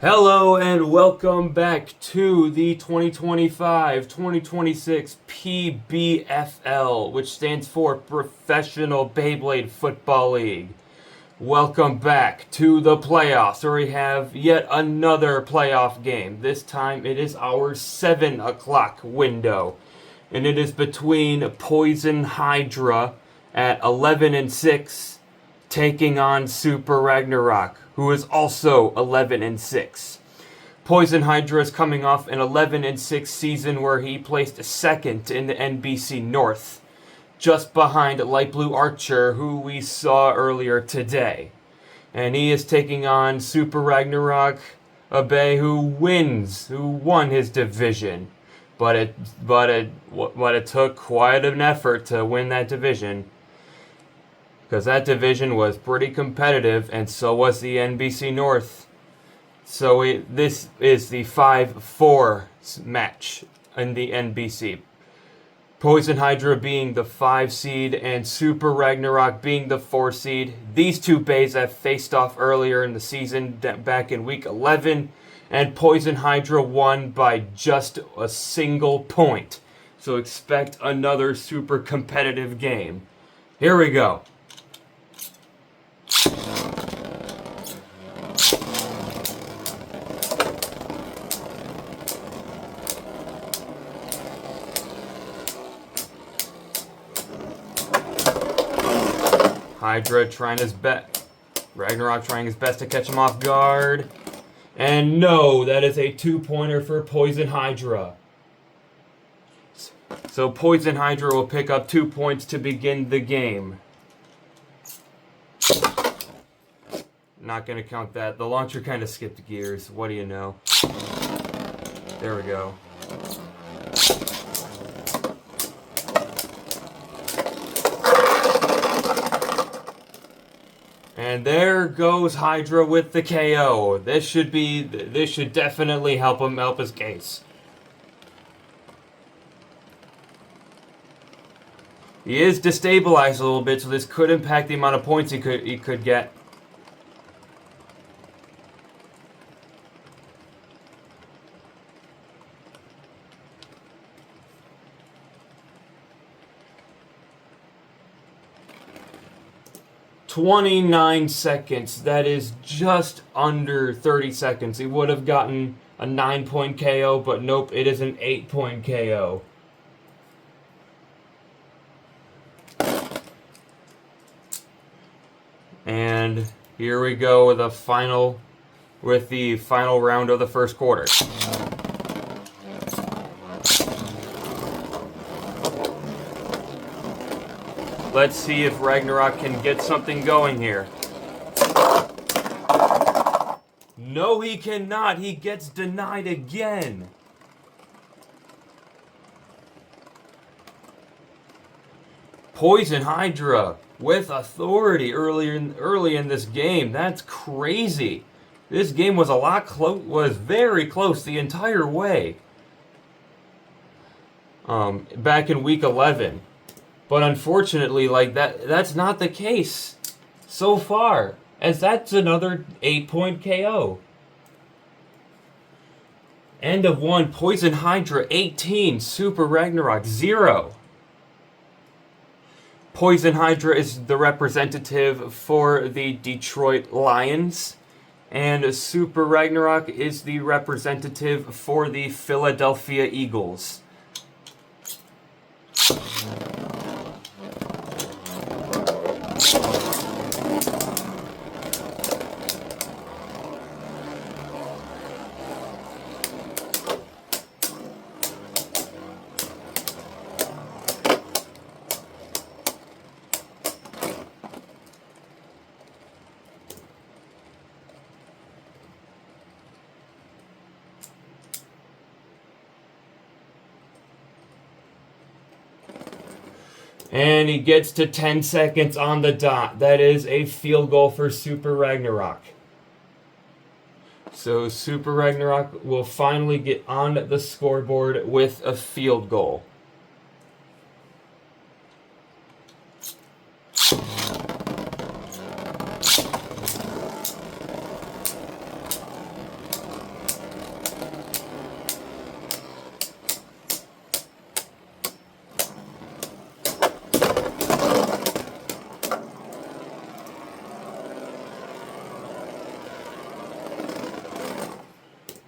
Hello and welcome back to the 2025-2026 PBFL, which stands for Professional Beyblade Football League. Welcome back to the playoffs, where we have yet another playoff game. This time it is our 7 o'clock window, and it is between Poison Hydra at 11-6 taking on Super Ragnarok, who is also 11-6. Poison Hydra is coming off an 11-6 season where he placed second in the NBC North, just behind Light Blue Archer, who we saw earlier today. And he is taking on Super Ragnarok, a Bay who won his division. But it took quite an effort to win that division, because that division was pretty competitive, and so was the NBC North. So this is the 5-4 match in the NBC. Poison Hydra being the 5 seed and Super Ragnarok being the 4 seed. These two bays have faced off earlier in the season, back in week 11, and Poison Hydra won by just a single point. So expect another super competitive game. Here we go. Hydra trying his best. Ragnarok trying his best to catch him off guard. And no, that is a 2-pointer for Poison Hydra. So Poison Hydra will pick up 2 points to begin the game. Not going to count that. The launcher kind of skipped gears. What do you know? There we go. And there goes Hydra with the KO. This should definitely help his case. He is destabilized a little bit, so this could impact the amount of points he could get. "29 seconds. That is just under 30 seconds. He would have gotten a 9-point KO, but nope, it is an 8-point KO. And here we go with the final round of the first quarter. Let's see if Ragnarok can get something going here. No, he cannot. He gets denied again. Poison Hydra with authority early in this game. That's crazy. This game was was very close the entire way. Back in week 11. But unfortunately, that's not the case so far, as that's another 8-point KO. End of 1, Poison Hydra 18, Super Ragnarok 0. Poison Hydra is the representative for the Detroit Lions, and Super Ragnarok is the representative for the Philadelphia Eagles. And he gets to 10 seconds on the dot. That is a field goal for Super Ragnarok. So Super Ragnarok will finally get on the scoreboard with a field goal.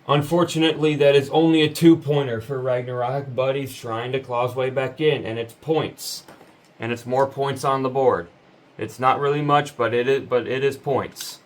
Unfortunately, that is only a 2-pointer for Ragnarok, but he's trying to claw his way back in, and it's points. And it's more points on the board. It's not really much, but it is points.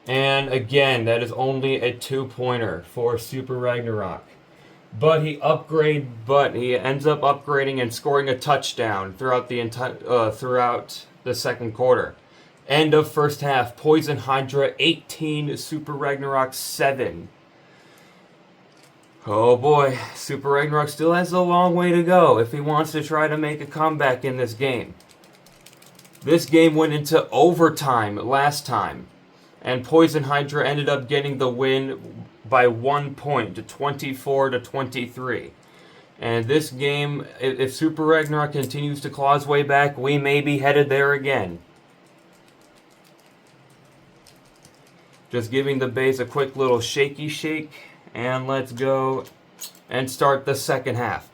And again, that is only a 2-pointer for Super Ragnarok. But he ends up upgrading and scoring a touchdown throughout the second quarter. End of first half. Poison Hydra 18, Super Ragnarok 7. Oh boy, Super Ragnarok still has a long way to go if he wants to try to make a comeback in this game. This game went into overtime last time, and Poison Hydra ended up getting the win by 1 point, to 24-23. And this game, if Super Ragnarok continues to claw his way back, we may be headed there again. Just giving the base a quick little shaky shake, and let's go and start the second half.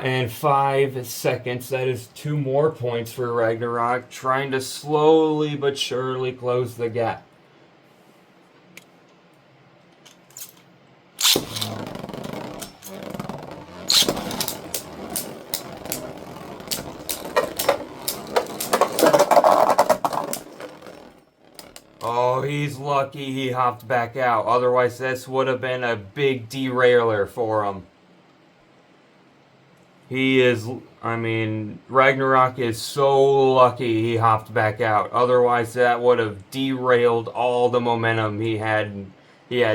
And 5 seconds. That is 2 more points for Ragnarok, trying to slowly but surely close the gap. Oh, he's lucky he hopped back out. Otherwise, this would have been a big derailer for him. Ragnarok is so lucky he hopped back out. Otherwise, that would have derailed all the momentum he had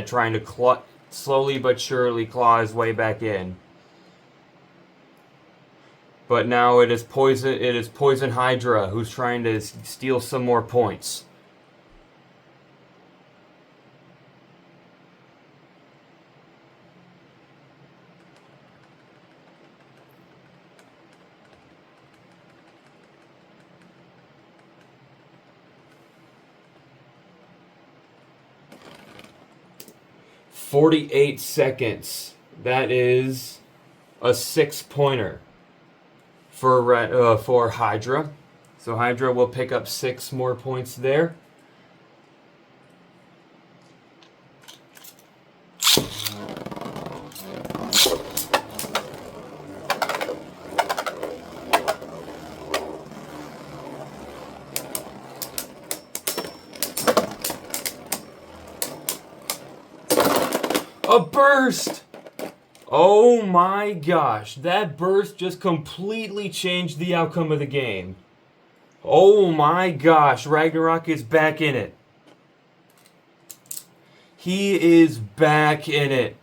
trying to slowly but surely claw his way back in. But now it is Poison Hydra who's trying to steal some more points. "48 seconds. That is a 6-pointer for Hydra. So Hydra will pick up 6 more points there. A burst! Oh my gosh, that burst just completely changed the outcome of the game. Oh my gosh, Ragnarok is back in it. He is back in it.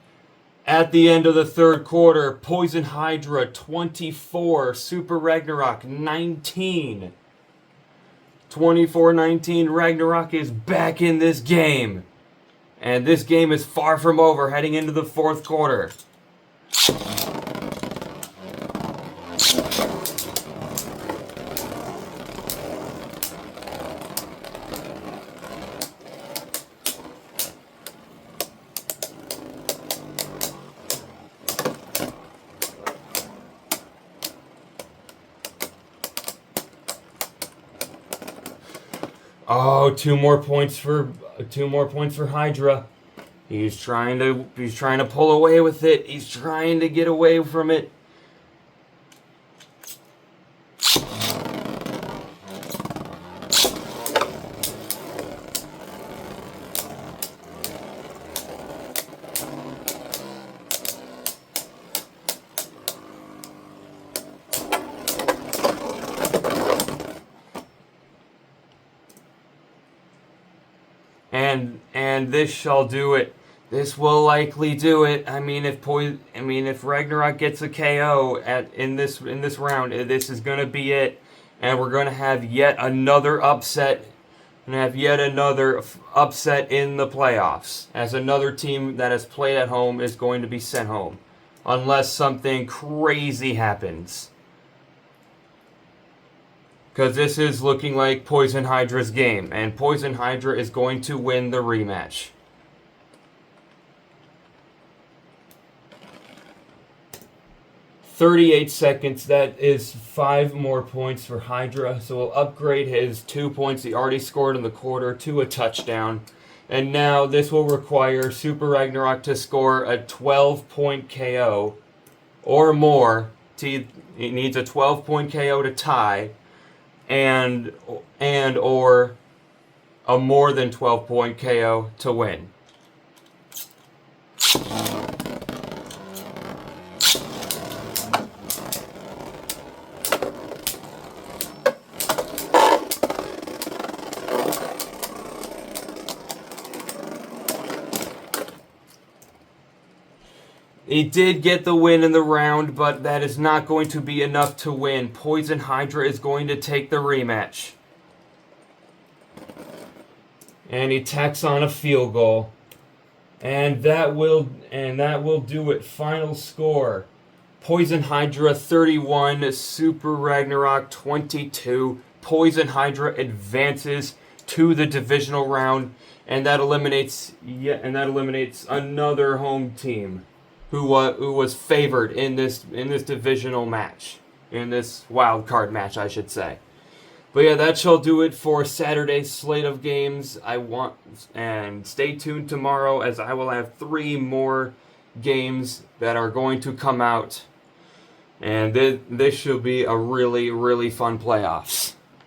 At the end of the third quarter, Poison Hydra 24, Super Ragnarok 19. 24-19, Ragnarok is back in this game. And this game is far from over, heading into the fourth quarter. Oh, two more points for Hydra. He's trying to pull away with it. He's trying to get away from it. and this shall do it. This will likely do it. I mean, if Ragnarok gets a KO in this round, this is gonna be it, and we're gonna have yet another upset. And have yet another upset in the playoffs, as another team that has played at home is going to be sent home, unless something crazy happens. Because this is looking like Poison Hydra's game, and Poison Hydra is going to win the rematch. "38 seconds, that is 5 more points for Hydra, so we'll upgrade his 2 points he already scored in the quarter to a touchdown. And now this will require Super Ragnarok to score a 12-point KO or more. He needs a 12-point KO to tie, and or a more than 12-point KO to win. He did get the win in the round, but that is not going to be enough to win. Poison Hydra is going to take the rematch. And he tacks on a field goal. And that will do it. Final score: Poison Hydra 31, Super Ragnarok 22. Poison Hydra advances to the divisional round, and that eliminates another home team who was favored in this divisional match, in this wild card match, I should say. But yeah, that shall do it for Saturday's slate of games. And stay tuned tomorrow, as I will have 3 more games that are going to come out, and this should be a really, really fun playoffs.